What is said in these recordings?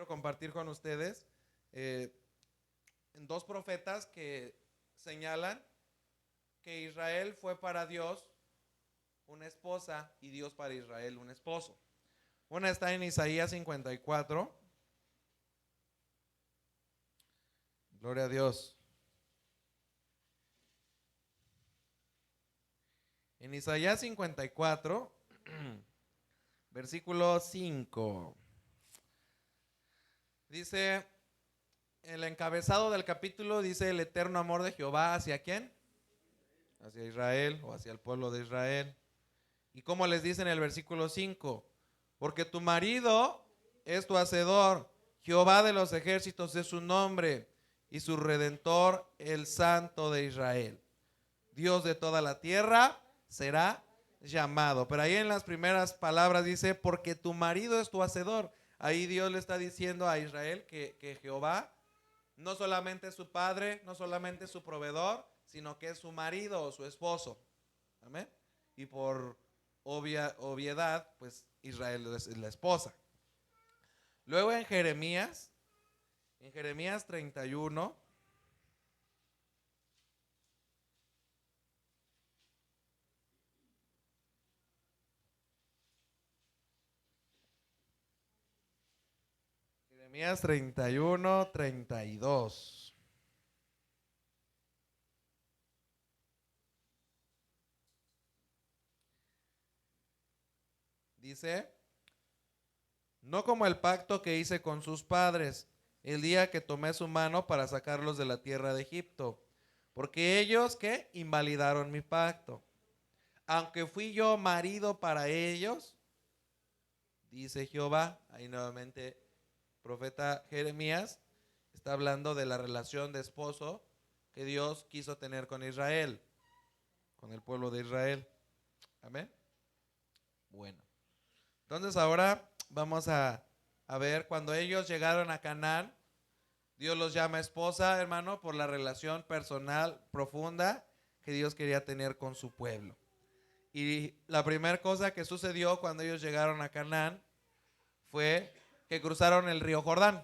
quiero compartir con ustedes en dos profetas que señalan que Israel fue para Dios una esposa y Dios para Israel un esposo. Una está en Isaías 54. Gloria a Dios. En Isaías 54, versículo 5. Dice, el encabezado del capítulo dice: el eterno amor de Jehová, ¿hacia quién? Hacia Israel, o hacia el pueblo de Israel. ¿Y cómo les dice en el versículo 5? Porque tu marido es tu hacedor, Jehová de los ejércitos es su nombre, y su redentor el Santo de Israel. Dios de toda la tierra será llamado. Pero ahí en las primeras palabras dice: porque tu marido es tu hacedor. Ahí Dios le está diciendo a Israel que Jehová no solamente es su padre, no solamente es su proveedor, sino que es su marido o su esposo. Amén. Y por obviedad, pues Israel es la esposa. Luego en Jeremías 31. Jeremías 31, 32. Dice: no como el pacto que hice con sus padres, el día que tomé su mano para sacarlos de la tierra de Egipto, porque ellos, ¿qué? Invalidaron mi pacto. Aunque fui yo marido para ellos, dice Jehová. Ahí nuevamente profeta Jeremías está hablando de la relación de esposo que Dios quiso tener con Israel, con el pueblo de Israel. Amén. Bueno, entonces ahora vamos a ver, cuando ellos llegaron a Canaán, Dios los llama esposa, hermano, por la relación personal profunda que Dios quería tener con su pueblo. Y la primera cosa que sucedió cuando ellos llegaron a Canaán fue que cruzaron el río Jordán.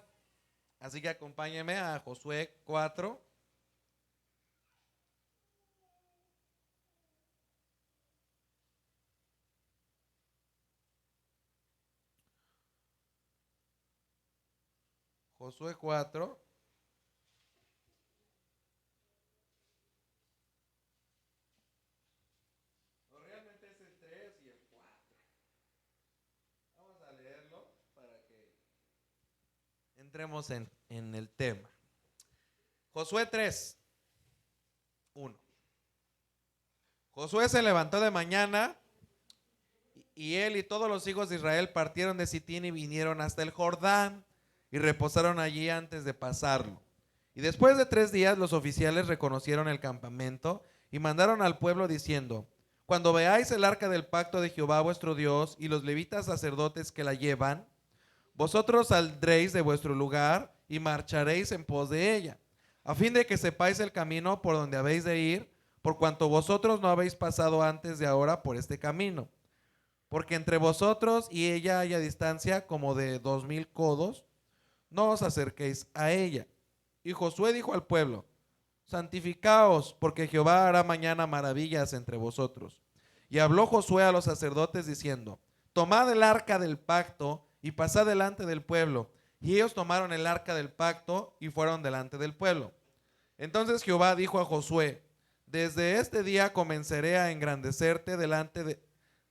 Así que acompáñenme a Josué 4. Josué 4. No, realmente es el 3 y el 4. Vamos a leerlo para que entremos en el tema. Josué 3, 1. Josué se levantó de mañana y él y todos los hijos de Israel partieron de Sitín y vinieron hasta el Jordán y reposaron allí antes de pasarlo. Y después de 3 días los oficiales reconocieron el campamento y mandaron al pueblo diciendo: cuando veáis el arca del pacto de Jehová vuestro Dios y los levitas sacerdotes que la llevan, vosotros saldréis de vuestro lugar y marcharéis en pos de ella, a fin de que sepáis el camino por donde habéis de ir, por cuanto vosotros no habéis pasado antes de ahora por este camino. Porque entre vosotros y ella haya distancia como de 2000 codos, no os acerquéis a ella. Y Josué dijo al pueblo: santificaos, porque Jehová hará mañana maravillas entre vosotros. Y habló Josué a los sacerdotes diciendo: tomad el arca del pacto y pasad delante del pueblo. Y ellos tomaron el arca del pacto y fueron delante del pueblo. Entonces Jehová dijo a Josué: desde este día comenzaré a engrandecerte delante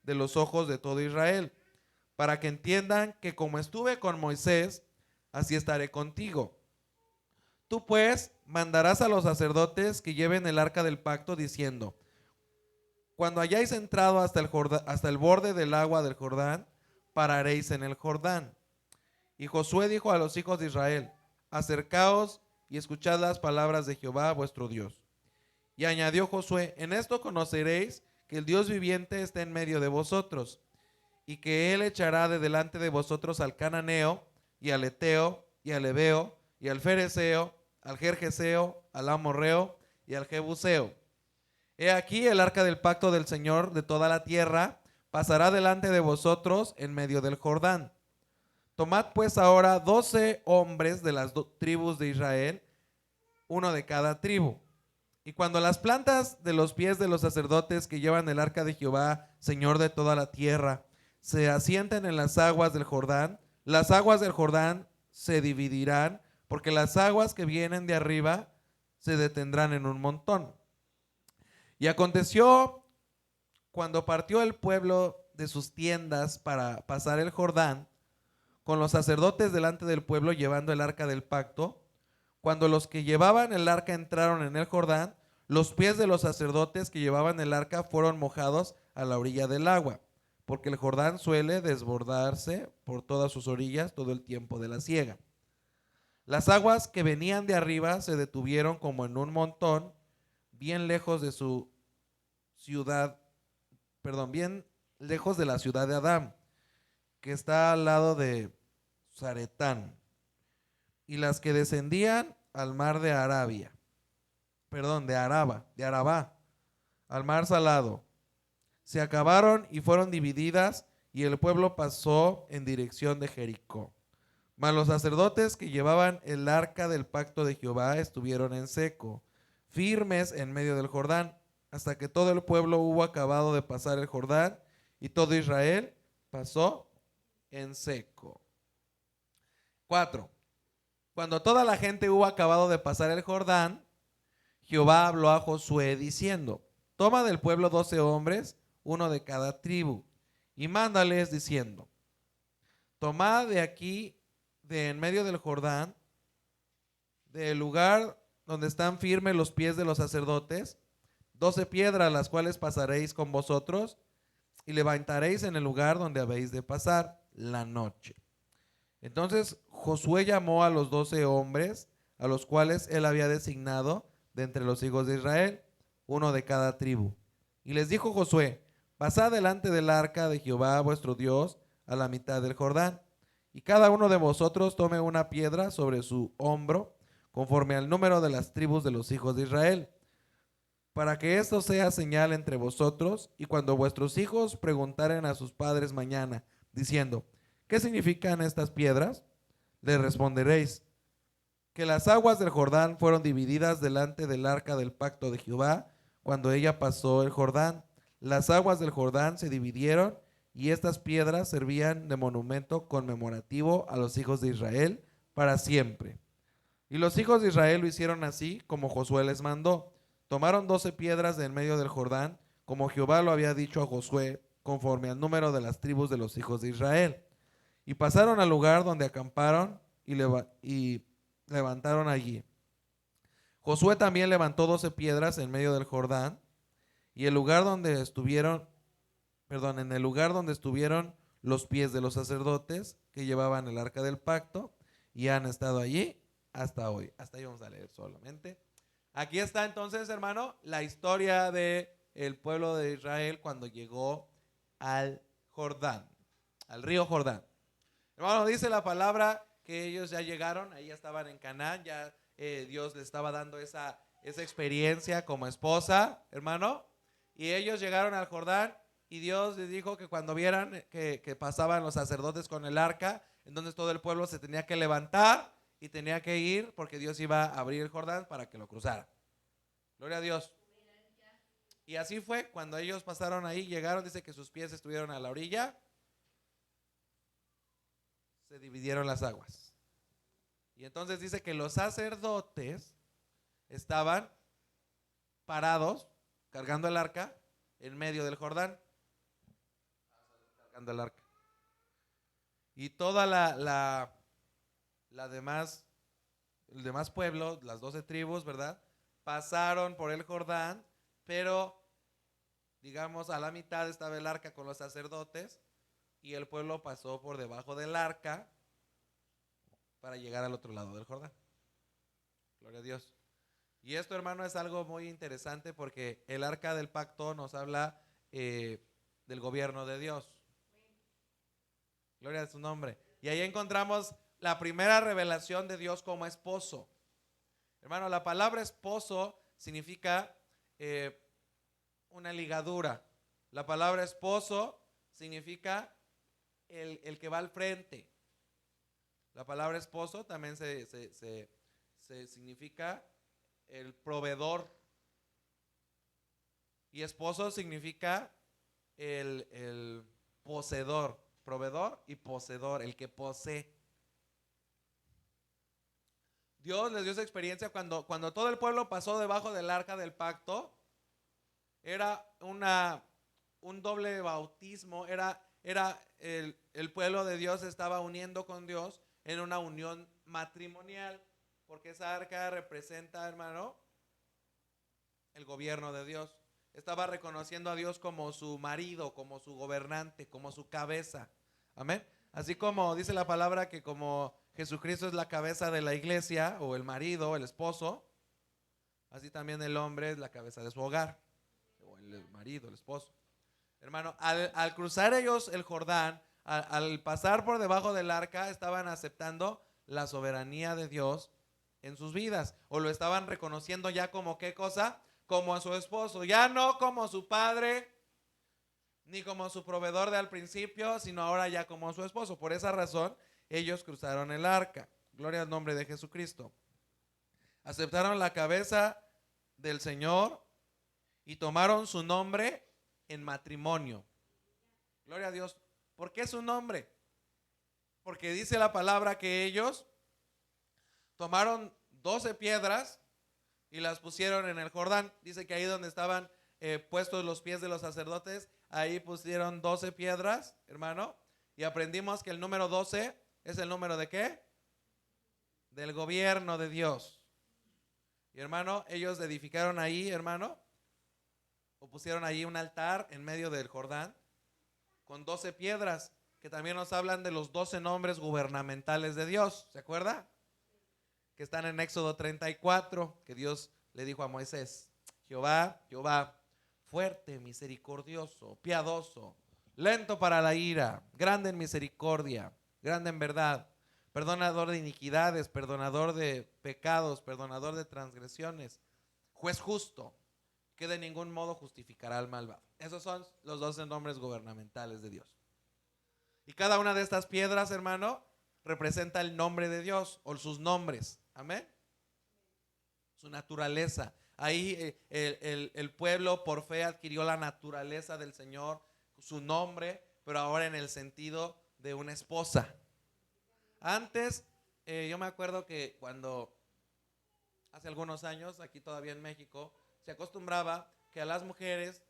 de los ojos de todo Israel, para que entiendan que como estuve con Moisés, así estaré contigo. Tú pues mandarás a los sacerdotes que lleven el arca del pacto diciendo: cuando hayáis entrado hasta el borde del agua del Jordán, pararéis en el Jordán. Y Josué dijo a los hijos de Israel: acercaos y escuchad las palabras de Jehová vuestro Dios. Y añadió Josué: en esto conoceréis que el Dios viviente está en medio de vosotros, y que él echará de delante de vosotros al cananeo, y al eteo, y al ebeo, y al fereceo, al gergeseo, al amorreo, y al jebuseo. He aquí el arca del pacto del Señor de toda la tierra pasará delante de vosotros en medio del Jordán. Tomad pues ahora 12 hombres de las tribus de Israel, uno de cada tribu. Y cuando las plantas de los pies de los sacerdotes que llevan el arca de Jehová, Señor de toda la tierra, se asienten en las aguas del Jordán, las aguas del Jordán se dividirán, porque las aguas que vienen de arriba se detendrán en un montón. Y aconteció cuando partió el pueblo de sus tiendas para pasar el Jordán, con los sacerdotes delante del pueblo llevando el arca del pacto, cuando los que llevaban el arca entraron en el Jordán, los pies de los sacerdotes que llevaban el arca fueron mojados a la orilla del agua, porque el Jordán suele desbordarse por todas sus orillas todo el tiempo de la siega. Las aguas que venían de arriba se detuvieron como en un montón, bien lejos de su ciudad, bien lejos de la ciudad de Adán, que está al lado de Zaretán, y las que descendían al mar de Arabá, al mar salado, se acabaron y fueron divididas, y el pueblo pasó en dirección de Jericó. Mas los sacerdotes que llevaban el arca del pacto de Jehová estuvieron en seco, firmes en medio del Jordán, hasta que todo el pueblo hubo acabado de pasar el Jordán, y todo Israel pasó en seco. 4. Cuando toda la gente hubo acabado de pasar el Jordán, Jehová habló a Josué diciendo: toma del pueblo 12 hombres, uno de cada tribu, y mándales diciendo: tomad de aquí, de en medio del Jordán, del lugar donde están firmes los pies de los sacerdotes, 12 piedras, las cuales pasaréis con vosotros, y levantaréis en el lugar donde habéis de pasar la noche. Entonces Josué llamó a los 12 hombres, a los cuales él había designado de entre los hijos de Israel, uno de cada tribu. Y les dijo Josué: pasad delante del arca de Jehová vuestro Dios a la mitad del Jordán, y cada uno de vosotros tome una piedra sobre su hombro, conforme al número de las tribus de los hijos de Israel, para que esto sea señal entre vosotros, y cuando vuestros hijos preguntaren a sus padres mañana, diciendo: ¿qué significan estas piedras?, le responderéis: que las aguas del Jordán fueron divididas delante del arca del pacto de Jehová cuando ella pasó el Jordán. Las aguas del Jordán se dividieron, y estas piedras servían de monumento conmemorativo a los hijos de Israel para siempre. Y los hijos de Israel lo hicieron así como Josué les mandó. Tomaron 12 piedras de en medio del Jordán, como Jehová lo había dicho a Josué, conforme al número de las tribus de los hijos de Israel. Y pasaron al lugar donde acamparon y levantaron allí. Josué también levantó 12 piedras en medio del Jordán, y en el lugar donde estuvieron los pies de los sacerdotes que llevaban el arca del pacto, y han estado allí hasta hoy. Hasta ahí vamos a leer solamente. Aquí está entonces, hermano, la historia de el pueblo de Israel cuando llegó al Jordán, al río Jordán. Hermano, dice la palabra que ellos ya llegaron, ahí ya estaban en Canaán, ya Dios les estaba dando esa experiencia como esposa, hermano, y ellos llegaron al Jordán, y Dios les dijo que cuando vieran que pasaban los sacerdotes con el arca, entonces todo el pueblo se tenía que levantar y tenía que ir, porque Dios iba a abrir el Jordán para que lo cruzara. Gloria a Dios. Y así fue, cuando ellos pasaron ahí, llegaron, dice que sus pies estuvieron a la orilla, se dividieron las aguas. Y entonces dice que los sacerdotes estaban parados, cargando el arca, en medio del Jordán, cargando el arca. Y toda el demás pueblo, las 12 tribus, ¿verdad?, pasaron por el Jordán, pero digamos a la mitad estaba el arca con los sacerdotes, y el pueblo pasó por debajo del arca para llegar al otro lado del Jordán. Gloria a Dios. Y esto, hermano, es algo muy interesante, porque el arca del pacto nos habla del gobierno de Dios. Gloria a su nombre. Y ahí encontramos la primera revelación de Dios como esposo. Hermano, la palabra esposo significa una ligadura. La palabra esposo significa el que va al frente. La palabra esposo también se significa el proveedor. Y esposo significa el poseedor, proveedor y poseedor, el que posee. Dios les dio esa experiencia cuando todo el pueblo pasó debajo del arca del pacto. Era un doble bautismo, era el pueblo de Dios se estaba uniendo con Dios en una unión matrimonial, porque esa arca representa, hermano, el gobierno de Dios. Estaba reconociendo a Dios como su marido, como su gobernante, como su cabeza. Amén. Así como dice la palabra que como Jesucristo es la cabeza de la iglesia, o el marido, el esposo, así también el hombre es la cabeza de su hogar, o el marido, el esposo. Hermano, al cruzar ellos el Jordán, al pasar por debajo del arca, estaban aceptando la soberanía de Dios en sus vidas, o lo estaban reconociendo ya como ¿qué cosa? Como a su esposo, ya no como su padre, ni como su proveedor de al principio, sino ahora ya como su esposo. Por esa razón, ellos cruzaron el arca. Gloria al nombre de Jesucristo. Aceptaron la cabeza del Señor y tomaron su nombre en matrimonio. Gloria a Dios. ¿Por qué su nombre? Porque dice la palabra que ellos tomaron 12 piedras y las pusieron en el Jordán. Dice que ahí donde estaban puestos los pies de los sacerdotes, ahí pusieron 12 piedras, hermano. Y aprendimos que el número 12 es el número de ¿qué? Del gobierno de Dios. Y hermano, ellos edificaron ahí, hermano, o pusieron ahí un altar en medio del Jordán con 12 piedras, que también nos hablan de los 12 nombres gubernamentales de Dios. ¿Se acuerda? Que están en Éxodo 34, que Dios le dijo a Moisés: Jehová, Jehová, fuerte, misericordioso, piadoso, lento para la ira, grande en misericordia, grande en verdad, perdonador de iniquidades, perdonador de pecados, perdonador de transgresiones, juez justo, que de ningún modo justificará al malvado. Esos son los 12 nombres gubernamentales de Dios. Y cada una de estas piedras, hermano, representa el nombre de Dios o sus nombres. Amén. Su naturaleza. Ahí el pueblo por fe adquirió la naturaleza del Señor, su nombre, pero ahora en el sentido de una esposa. Antes, yo me acuerdo que cuando hace algunos años, aquí todavía en México, se acostumbraba que a las mujeres,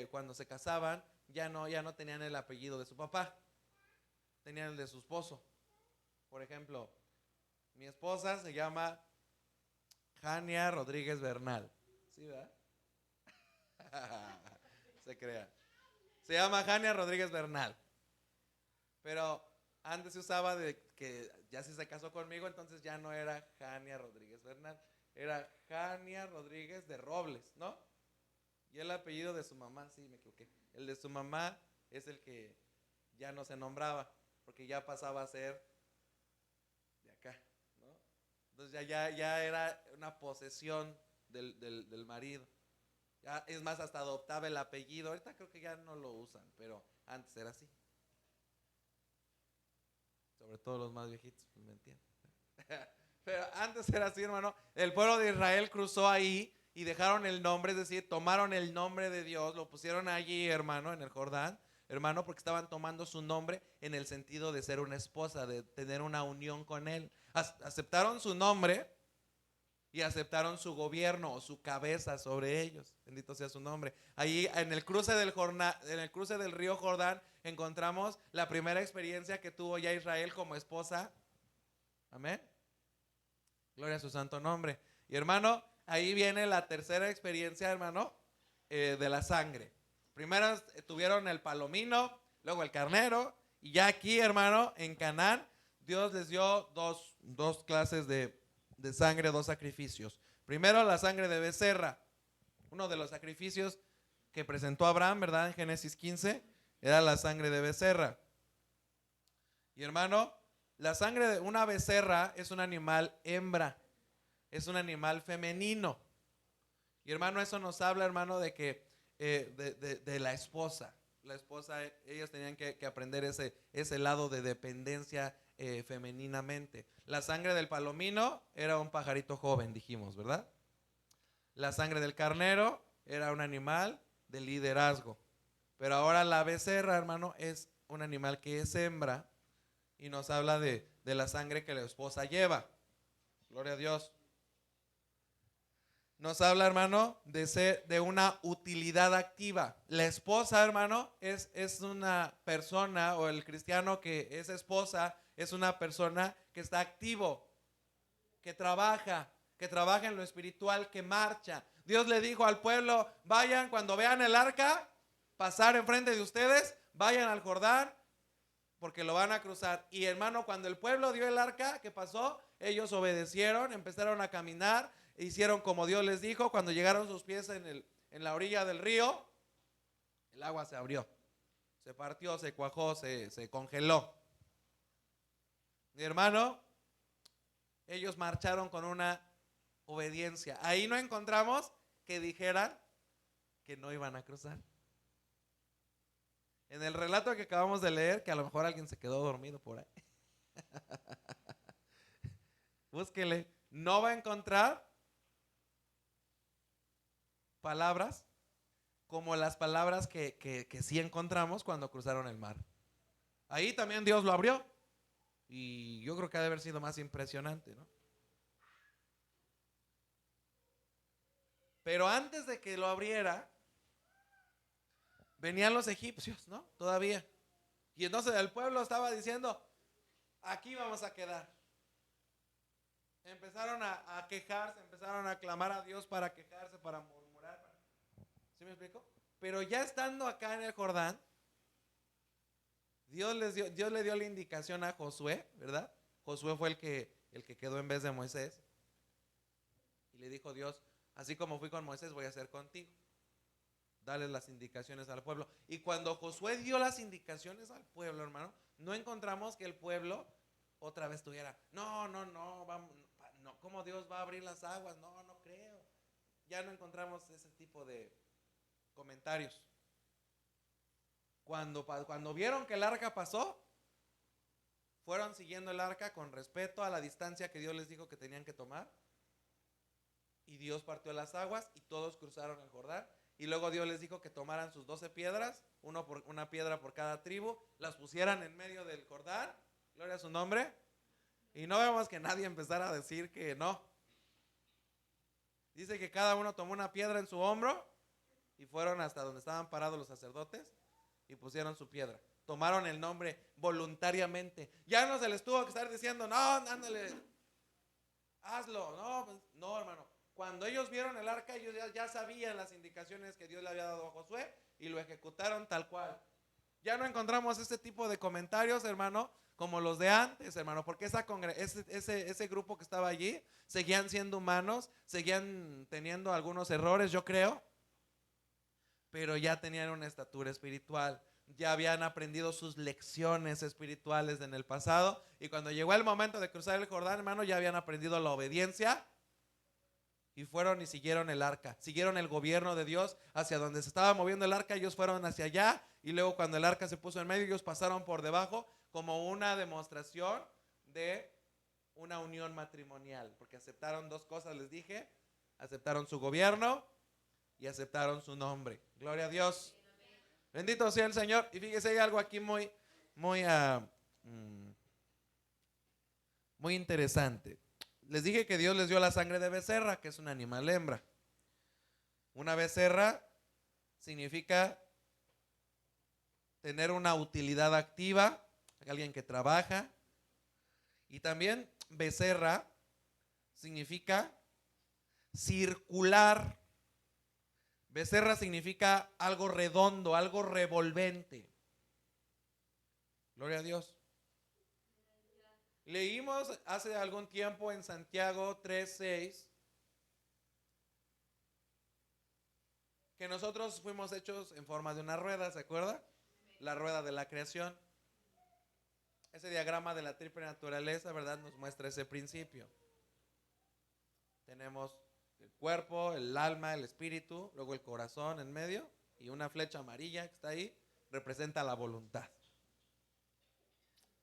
cuando se casaban, ya no tenían el apellido de su papá, tenían el de su esposo. Por ejemplo, mi esposa se llama Jania Rodríguez Bernal. ¿Sí, verdad? Se crea. Se llama Jania Rodríguez Bernal. Pero antes se usaba de que ya si se casó conmigo, entonces ya no era Jania Rodríguez Bernal, era Jania Rodríguez de Robles, ¿no? Y el apellido de su mamá, sí, me equivoqué. El de su mamá es el que ya no se nombraba, porque ya pasaba a ser de acá, ¿no? Entonces ya era una posesión del marido. Ya, es más, hasta adoptaba el apellido. Ahorita creo que ya no lo usan, pero antes era así. Sobre todo los más viejitos, pues me entienden. Pero antes era así, hermano. El pueblo de Israel cruzó ahí y dejaron el nombre, es decir, tomaron el nombre de Dios, lo pusieron allí, hermano, en el Jordán, hermano, porque estaban tomando su nombre en el sentido de ser una esposa, de tener una unión con él. Aceptaron su nombre y aceptaron su gobierno o su cabeza sobre ellos. Bendito sea su nombre. Ahí en el cruce del río Jordán encontramos la primera experiencia que tuvo ya Israel como esposa. Amén. Gloria a su santo nombre. Y hermano, ahí viene la tercera experiencia, hermano, de la sangre. Primero tuvieron el palomino, luego el carnero, y ya aquí, hermano, en Canaán, Dios les dio dos clases de sangre, dos sacrificios. Primero la sangre de becerra. Uno de los sacrificios que presentó Abraham, ¿verdad? En Génesis 15, era la sangre de becerra. Y hermano, la sangre de una becerra es un animal hembra, es un animal femenino. Y hermano, eso nos habla, hermano, de que de la esposa. La esposa, ellos tenían que aprender ese lado de dependencia femeninamente. La sangre del palomino era un pajarito joven, dijimos, ¿verdad? La sangre del carnero era un animal de liderazgo. Pero ahora la becerra, hermano, es un animal que es hembra y nos habla de la sangre que la esposa lleva. Gloria a Dios. Nos habla, hermano, de una utilidad activa. La esposa, hermano, es una persona, o el cristiano que es esposa, es una persona que está activo, que trabaja en lo espiritual, que marcha. Dios le dijo al pueblo, vayan cuando vean el arca pasar enfrente de ustedes, vayan al Jordán, porque lo van a cruzar. Y hermano, cuando el pueblo dio el arca, ¿qué pasó? Ellos obedecieron, empezaron a caminar, hicieron como Dios les dijo. Cuando llegaron sus pies en la orilla del río, el agua se abrió, se partió, se cuajó, se congeló. Mi hermano, ellos marcharon con una obediencia. Ahí no encontramos que dijeran que no iban a cruzar. En el relato que acabamos de leer, que a lo mejor alguien se quedó dormido por ahí, búsquele, no va a encontrar palabras como las palabras que sí encontramos cuando cruzaron el mar. Ahí también Dios lo abrió y yo creo que ha de haber sido más impresionante, ¿no? Pero antes de que lo abriera, venían los egipcios, ¿no? Todavía. Y entonces el pueblo estaba diciendo, aquí vamos a quedar. Empezaron a quejarse, empezaron a clamar a Dios para quejarse, para murmurar. ¿Sí me explico? Pero ya estando acá en el Jordán, Dios le dio la indicación a Josué, ¿verdad? Josué fue el que quedó en vez de Moisés. Y le dijo Dios, así como fui con Moisés, voy a hacer contigo. Dale las indicaciones al pueblo. Y cuando Josué dio las indicaciones al pueblo, hermano, no encontramos que el pueblo otra vez tuviera, no, vamos, no, ¿cómo Dios va a abrir las aguas? No, no creo. Ya no encontramos ese tipo de comentarios. Cuando vieron que el arca pasó, fueron siguiendo el arca con respeto a la distancia que Dios les dijo que tenían que tomar. Y Dios partió las aguas y todos cruzaron el Jordán. Y luego Dios les dijo que tomaran sus 12 piedras, una piedra por cada tribu, las pusieran en medio del Jordán, gloria a su nombre. Y no vemos que nadie empezara a decir que no. Dice que cada uno tomó una piedra en su hombro y fueron hasta donde estaban parados los sacerdotes y pusieron su piedra. Tomaron el nombre voluntariamente. Ya no se les tuvo que estar diciendo, no, ándale, hazlo. No, pues, no, hermano. Cuando ellos vieron el arca, ellos ya sabían las indicaciones que Dios le había dado a Josué y lo ejecutaron tal cual. Ya no encontramos este tipo de comentarios, hermano, como los de antes, hermano, porque ese grupo que estaba allí seguían siendo humanos, seguían teniendo algunos errores, yo creo, pero ya tenían una estatura espiritual, ya habían aprendido sus lecciones espirituales en el pasado, y cuando llegó el momento de cruzar el Jordán, hermano, ya habían aprendido la obediencia y fueron y siguieron el arca, siguieron el gobierno de Dios hacia donde se estaba moviendo el arca. Ellos fueron hacia allá y luego cuando el arca se puso en medio, ellos pasaron por debajo como una demostración de una unión matrimonial, porque aceptaron dos cosas, les dije, aceptaron su gobierno y aceptaron su nombre. Gloria a Dios. Bendito sea el Señor. Y fíjese, hay algo aquí muy interesante. Les dije que Dios les dio la sangre de becerra, que es un animal hembra. Una becerra significa tener una utilidad activa, alguien que trabaja. Y también becerra significa circular. Becerra significa algo redondo, algo revolvente. Gloria a Dios. Leímos hace algún tiempo en Santiago 3:6 que nosotros fuimos hechos en forma de una rueda, ¿se acuerda? La rueda de la creación. Ese diagrama de la triple naturaleza, ¿verdad? Nos muestra ese principio. Tenemos el cuerpo, el alma, el espíritu, luego el corazón en medio y una flecha amarilla que está ahí representa la voluntad.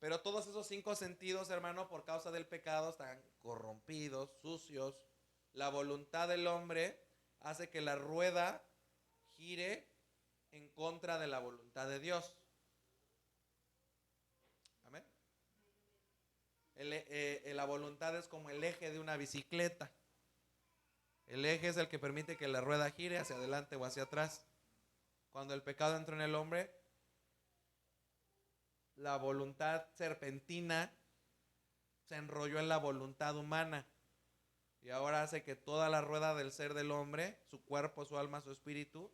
Pero todos esos 5 sentidos, hermano, por causa del pecado, están corrompidos, sucios. La voluntad del hombre hace que la rueda gire en contra de la voluntad de Dios. Amén. La voluntad es como el eje de una bicicleta. El eje es el que permite que la rueda gire hacia adelante o hacia atrás. Cuando el pecado entró en el hombre, la voluntad serpentina se enrolló en la voluntad humana y ahora hace que toda la rueda del ser del hombre, su cuerpo, su alma, su espíritu,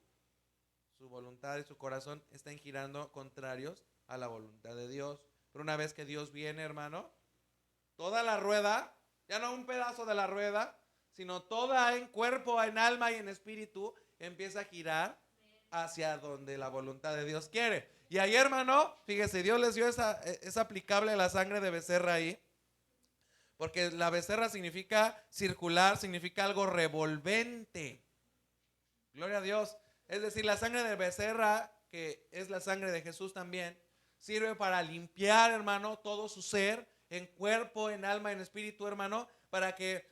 su voluntad y su corazón estén girando contrarios a la voluntad de Dios. Pero una vez que Dios viene, hermano, toda la rueda, ya no un pedazo de la rueda, sino toda en cuerpo, en alma y en espíritu, empieza a girar hacia donde la voluntad de Dios quiere. Y ahí, hermano, fíjese, Dios les dio es aplicable la sangre de becerra ahí, porque la becerra significa circular, significa algo revolvente. Gloria a Dios. Es decir, la sangre de becerra, que es la sangre de Jesús también, sirve para limpiar, hermano, todo su ser, en cuerpo, en alma, en espíritu, hermano, para que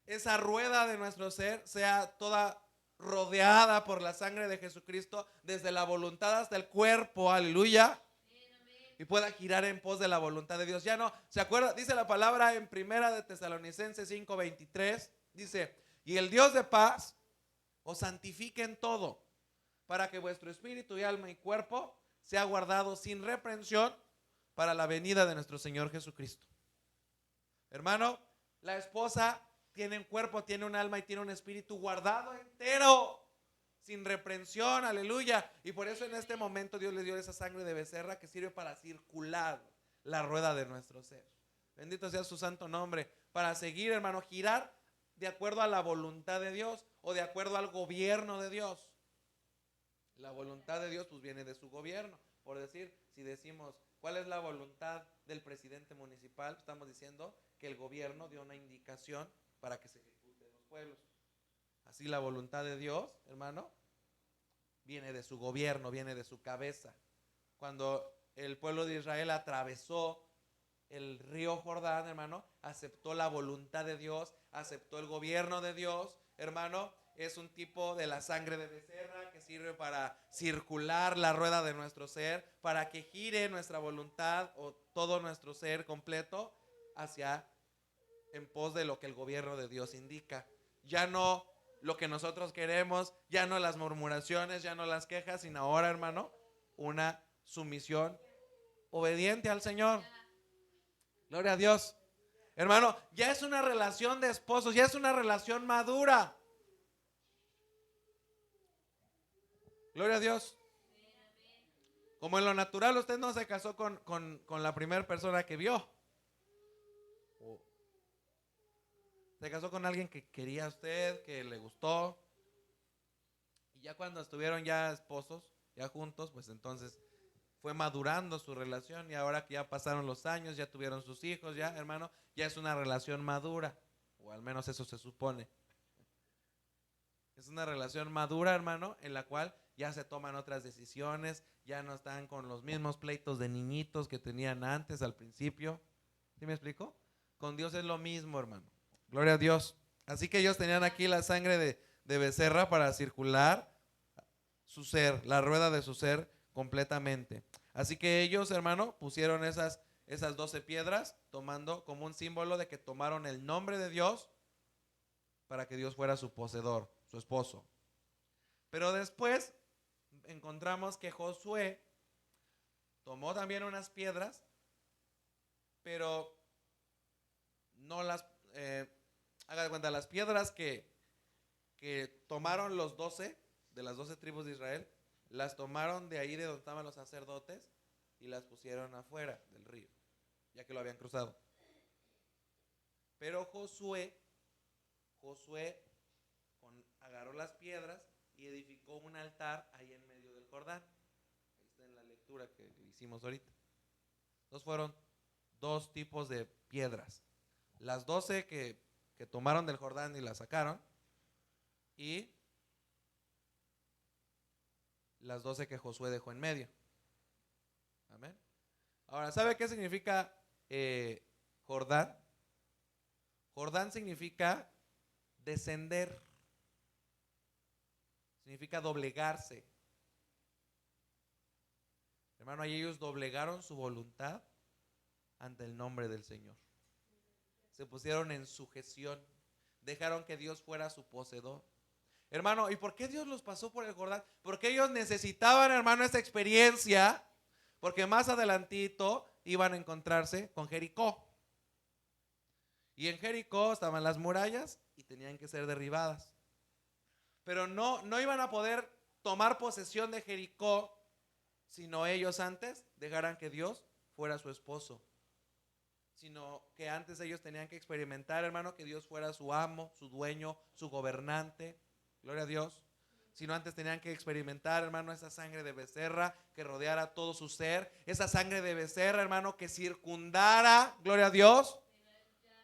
esa rueda de nuestro ser sea toda rodeada por la sangre de Jesucristo, desde la voluntad hasta el cuerpo, aleluya, y pueda girar en pos de la voluntad de Dios. Ya no, ¿se acuerda? Dice la palabra en Primera de Tesalonicenses 5:23, dice, y el Dios de paz os santifique en todo, para que vuestro espíritu y alma y cuerpo sea guardado sin reprensión para la venida de nuestro Señor Jesucristo. Hermano, la esposa tiene un cuerpo, tiene un alma y tiene un espíritu guardado entero, sin reprensión, aleluya. Y por eso en este momento Dios le dio esa sangre de becerra que sirve para circular la rueda de nuestro ser. Bendito sea su santo nombre. Para seguir, hermano, girar de acuerdo a la voluntad de Dios o de acuerdo al gobierno de Dios. La voluntad de Dios pues viene de su gobierno. Por decir, si decimos, ¿cuál es la voluntad del presidente municipal? Estamos diciendo que el gobierno dio una indicación para que se ejecute en los pueblos. Así la voluntad de Dios, hermano, viene de su gobierno, viene de su cabeza. Cuando el pueblo de Israel atravesó el río Jordán, hermano, aceptó la voluntad de Dios, aceptó el gobierno de Dios, hermano. Es un tipo de la sangre de becerra que sirve para circular la rueda de nuestro ser, para que gire nuestra voluntad o todo nuestro ser completo hacia en pos de lo que el gobierno de Dios indica. Ya no lo que nosotros queremos, ya no las murmuraciones, ya no las quejas, sino ahora, hermano, una sumisión obediente al Señor. Gloria a Dios. Hermano, ya es una relación de esposos, ya es una relación madura. Gloria a Dios. Como en lo natural, usted no se casó con la primera persona que vio. Se casó con alguien que quería a usted, que le gustó. Y ya cuando estuvieron ya esposos, ya juntos, pues entonces fue madurando su relación. Y ahora que ya pasaron los años, ya tuvieron sus hijos, ya, hermano, ya es una relación madura. O al menos eso se supone. Es una relación madura, hermano, en la cual ya se toman otras decisiones, ya no están con los mismos pleitos de niñitos que tenían antes al principio. ¿Sí me explico? Con Dios es lo mismo, hermano. Gloria a Dios. Así que ellos tenían aquí la sangre de becerra para circular su ser, la rueda de su ser completamente. Así que ellos, hermano, pusieron esas 12 piedras, tomando como un símbolo de que tomaron el nombre de Dios para que Dios fuera su poseedor, su esposo. Pero después encontramos que Josué tomó también unas piedras, pero no las, haga de cuenta, las piedras que tomaron los 12, de las 12 tribus de Israel, las tomaron de ahí de donde estaban los sacerdotes y las pusieron afuera del río, ya que lo habían cruzado. Pero Josué agarró las piedras y edificó un altar ahí en medio del Jordán. Ahí está en la lectura que hicimos ahorita. Entonces fueron 2 tipos de piedras. Las 12 que tomaron del Jordán y las sacaron, y las 12 que Josué dejó en medio. Amén. Ahora, ¿sabe qué significa Jordán? Jordán significa descender, significa doblegarse. Hermano, ahí ellos doblegaron su voluntad ante el nombre del Señor. Se pusieron en sujeción, dejaron que Dios fuera su poseedor. Hermano, ¿y por qué Dios los pasó por el Jordán? Porque ellos necesitaban, hermano, esta experiencia, porque más adelantito iban a encontrarse con Jericó. Y en Jericó estaban las murallas y tenían que ser derribadas. Pero no iban a poder tomar posesión de Jericó, sino ellos antes dejaran que Dios fuera su esposo. Sino que antes ellos tenían que experimentar, hermano, que Dios fuera su amo, su dueño, su gobernante. Gloria a Dios. Sino antes tenían que experimentar, hermano, esa sangre de becerra que rodeara todo su ser. Esa sangre de becerra, hermano, que circundara, gloria a Dios,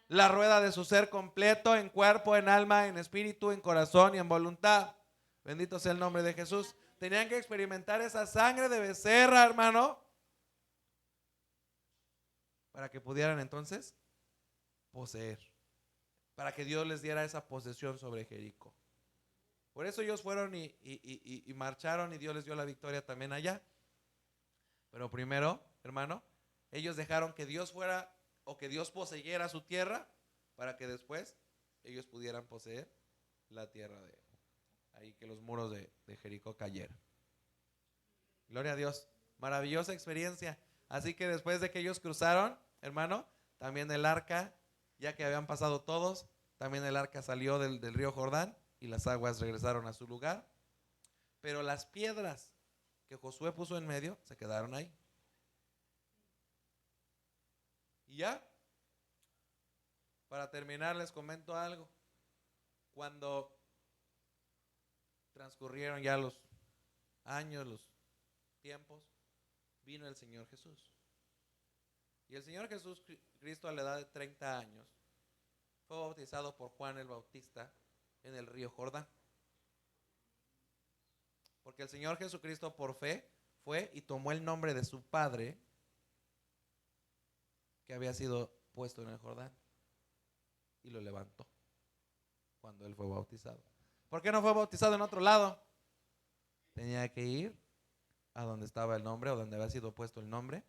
la rueda de su ser completo, en cuerpo, en alma, en espíritu, en corazón y en voluntad. Bendito sea el nombre de Jesús. Tenían que experimentar esa sangre de becerra, hermano, para que pudieran entonces poseer, para que Dios les diera esa posesión sobre Jericó. Por eso ellos fueron y marcharon y Dios les dio la victoria también allá. Pero primero, hermano, ellos dejaron que Dios fuera o que Dios poseyera su tierra para que después ellos pudieran poseer la tierra de ahí, que los muros de Jericó cayeran. Gloria a Dios, maravillosa experiencia. Así que después de que ellos cruzaron, hermano, también el arca, ya que habían pasado todos, también el arca salió del río Jordán y las aguas regresaron a su lugar. Pero las piedras que Josué puso en medio se quedaron ahí. Y ya, para terminar les comento algo. Cuando transcurrieron ya los años, los tiempos, vino el Señor Jesús. Y el Señor Jesús Cristo, a la edad de 30 años, fue bautizado por Juan el Bautista en el río Jordán. Porque el Señor Jesucristo, por fe, fue y tomó el nombre de su Padre, que había sido puesto en el Jordán, y lo levantó cuando él fue bautizado. ¿Por qué no fue bautizado en otro lado? Tenía que ir a donde estaba el nombre, o donde había sido puesto el nombre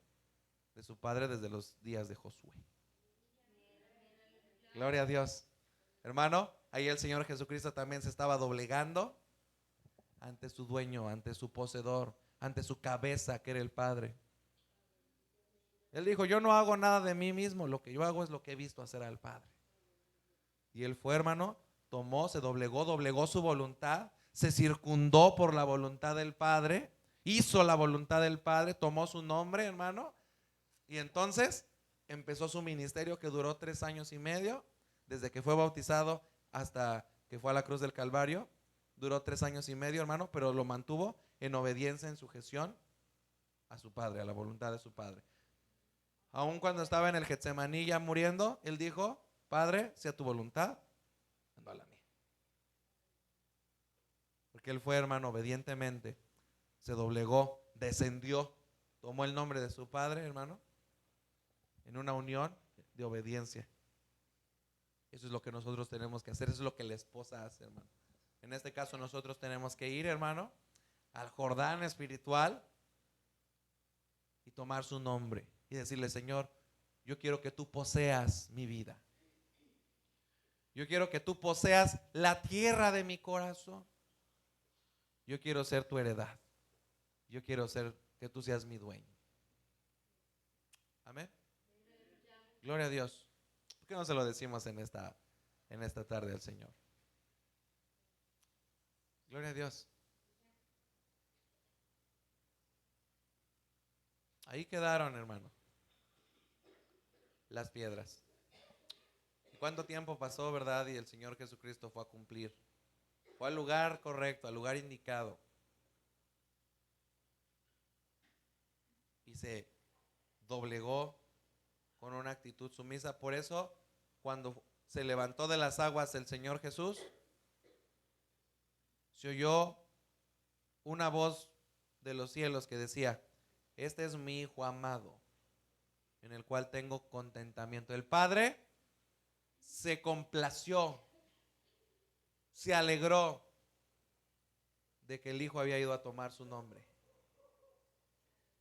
de su Padre desde los días de Josué. Gloria a Dios. Hermano, ahí el Señor Jesucristo también se estaba doblegando ante su dueño, ante su poseedor, ante su cabeza, que era el Padre. Él dijo: yo no hago nada de mí mismo, lo que yo hago es lo que he visto hacer al Padre. Y él fue, hermano, tomó, se doblegó su voluntad, se circundó por la voluntad del Padre, hizo la voluntad del Padre, tomó su nombre, hermano, y entonces empezó su ministerio, que duró 3 años y medio, desde que fue bautizado hasta que fue a la cruz del Calvario. Duró 3 años y medio, hermano, pero lo mantuvo en obediencia, en sujeción a su Padre, a la voluntad de su Padre. Aun cuando estaba en el Getsemaní ya muriendo, él dijo: Padre, sea tu voluntad, no a la mía. Porque él fue, hermano, obedientemente, se doblegó, descendió, tomó el nombre de su Padre, hermano, en una unión de obediencia. Eso es lo que nosotros tenemos que hacer, eso es lo que la esposa hace, hermano. En este caso nosotros tenemos que ir, hermano, al Jordán espiritual y tomar su nombre y decirle: Señor, yo quiero que tú poseas mi vida. Yo quiero que tú poseas la tierra de mi corazón. Yo quiero ser tu heredad. Yo quiero ser, que tú seas mi dueño. Amén. Gloria a Dios. ¿Por qué no se lo decimos en esta tarde al Señor? Gloria a Dios. Ahí quedaron, hermano, las piedras. ¿Cuánto tiempo pasó, verdad? Y el Señor Jesucristo fue a cumplir. Fue al lugar correcto, al lugar indicado. Y se doblegó con una actitud sumisa. Por eso, cuando se levantó de las aguas el Señor Jesús, se oyó una voz de los cielos que decía: este es mi Hijo amado, en el cual tengo contentamiento. El Padre se complació, se alegró de que el Hijo había ido a tomar su nombre,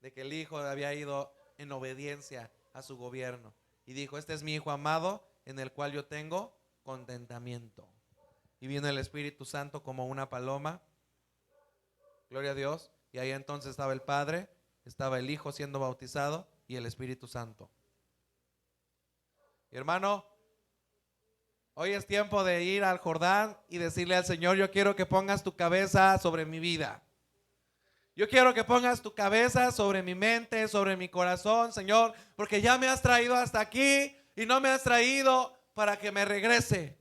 de que el Hijo había ido en obediencia a su gobierno, y dijo: este es mi Hijo amado, en el cual yo tengo contentamiento. Y vino el Espíritu Santo como una paloma, gloria a Dios, y ahí entonces estaba el Padre, estaba el Hijo siendo bautizado y el Espíritu Santo. Y hermano, hoy es tiempo de ir al Jordán y decirle al Señor: yo quiero que pongas tu cabeza sobre mi vida. Yo quiero que pongas tu cabeza sobre mi mente, sobre mi corazón, Señor, porque ya me has traído hasta aquí y no me has traído para que me regrese.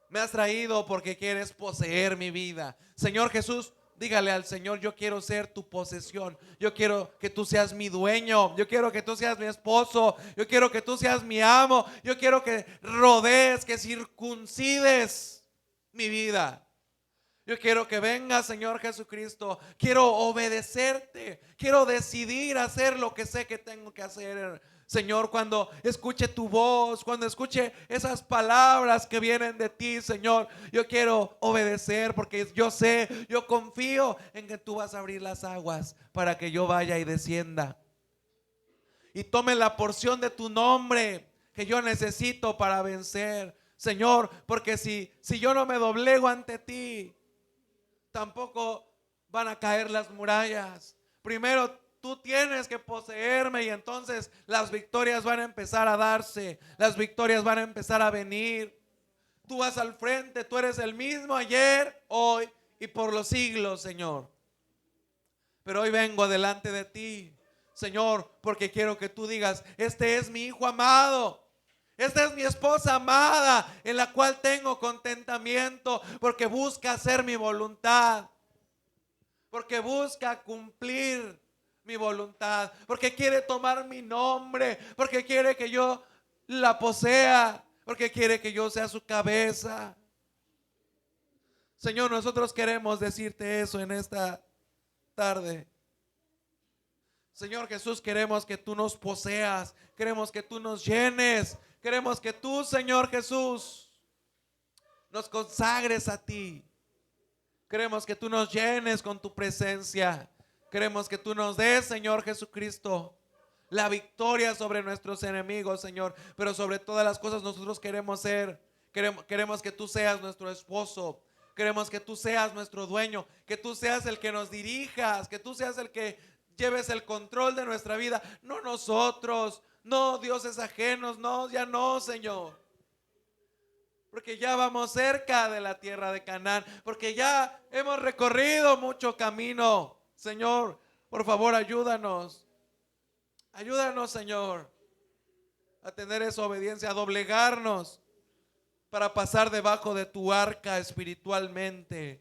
Me has traído porque quieres poseer mi vida. Señor Jesús, dígale al Señor: yo quiero ser tu posesión. Yo quiero que tú seas mi dueño. Yo quiero que tú seas mi esposo. Yo quiero que tú seas mi amo. Yo quiero que rodees, que circuncides mi vida. Yo quiero que venga, Señor Jesucristo. Quiero obedecerte. Quiero decidir hacer lo que sé que tengo que hacer. Señor, cuando escuche tu voz, cuando escuche esas palabras que vienen de ti, Señor, yo quiero obedecer, porque yo sé, yo confío en que tú vas a abrir las aguas para que yo vaya y descienda y tome la porción de tu nombre que yo necesito para vencer, Señor, porque si yo no me doblego ante ti, tampoco van a caer las murallas. Primero tú tienes que poseerme, y entonces las victorias van a empezar a darse, las victorias van a empezar a venir. Tú vas al frente, tú eres el mismo ayer, hoy y por los siglos, Señor. Pero hoy vengo delante de ti, Señor, porque quiero que tú digas: este es mi Hijo amado. Esta es mi esposa amada, en la cual tengo contentamiento, porque busca hacer mi voluntad, porque busca cumplir mi voluntad, porque quiere tomar mi nombre, porque quiere que yo la posea, porque quiere que yo sea su cabeza. Señor, nosotros queremos decirte eso en esta tarde. Señor Jesús, queremos que tú nos poseas, queremos que tú nos llenes, queremos que tú, Señor Jesús, nos consagres a ti. Queremos que tú nos llenes con tu presencia. Queremos que tú nos des, Señor Jesucristo, la victoria sobre nuestros enemigos, Señor. Pero sobre todas las cosas nosotros queremos que tú seas nuestro esposo. Queremos que tú seas nuestro dueño, que tú seas el que nos dirijas, que tú seas el que lleves el control de nuestra vida, no nosotros, no dioses ajenos, no, ya no, Señor. Porque ya vamos cerca de la tierra de Canaán, porque ya hemos recorrido mucho camino. Señor, por favor, ayúdanos. Ayúdanos, Señor, a tener esa obediencia, a doblegarnos para pasar debajo de tu arca espiritualmente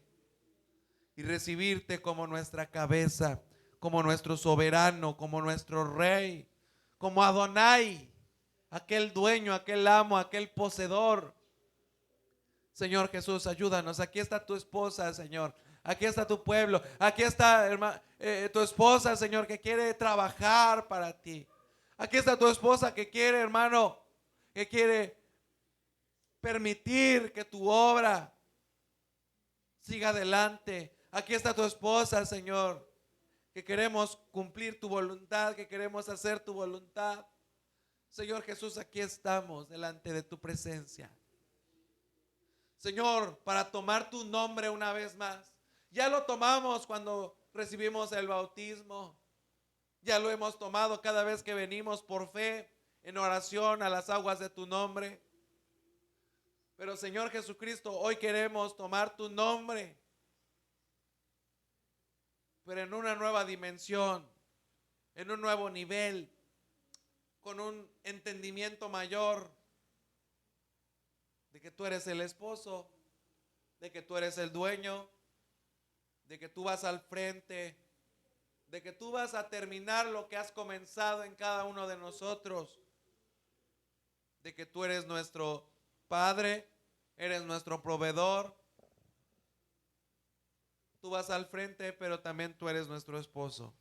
y recibirte como nuestra cabeza, como nuestro soberano, como nuestro rey, como Adonai, aquel dueño, aquel amo, aquel poseedor. Señor Jesús, ayúdanos. Aquí está tu esposa, Señor. Aquí está tu pueblo. Aquí está tu esposa, Señor, que quiere trabajar para ti. Aquí está tu esposa que quiere, hermano, que quiere permitir que tu obra siga adelante. Aquí está tu esposa, Señor, que queremos cumplir tu voluntad, que queremos hacer tu voluntad. Señor Jesús, aquí estamos delante de tu presencia, Señor, para tomar tu nombre una vez más. Ya lo tomamos cuando recibimos el bautismo. Ya lo hemos tomado cada vez que venimos por fe en oración a las aguas de tu nombre. Pero Señor Jesucristo, hoy queremos tomar tu nombre, pero en una nueva dimensión, en un nuevo nivel, con un entendimiento mayor de que tú eres el esposo, de que tú eres el dueño, de que tú vas al frente, de que tú vas a terminar lo que has comenzado en cada uno de nosotros, de que tú eres nuestro Padre, eres nuestro proveedor. Tú vas al frente, pero también tú eres nuestro esposo.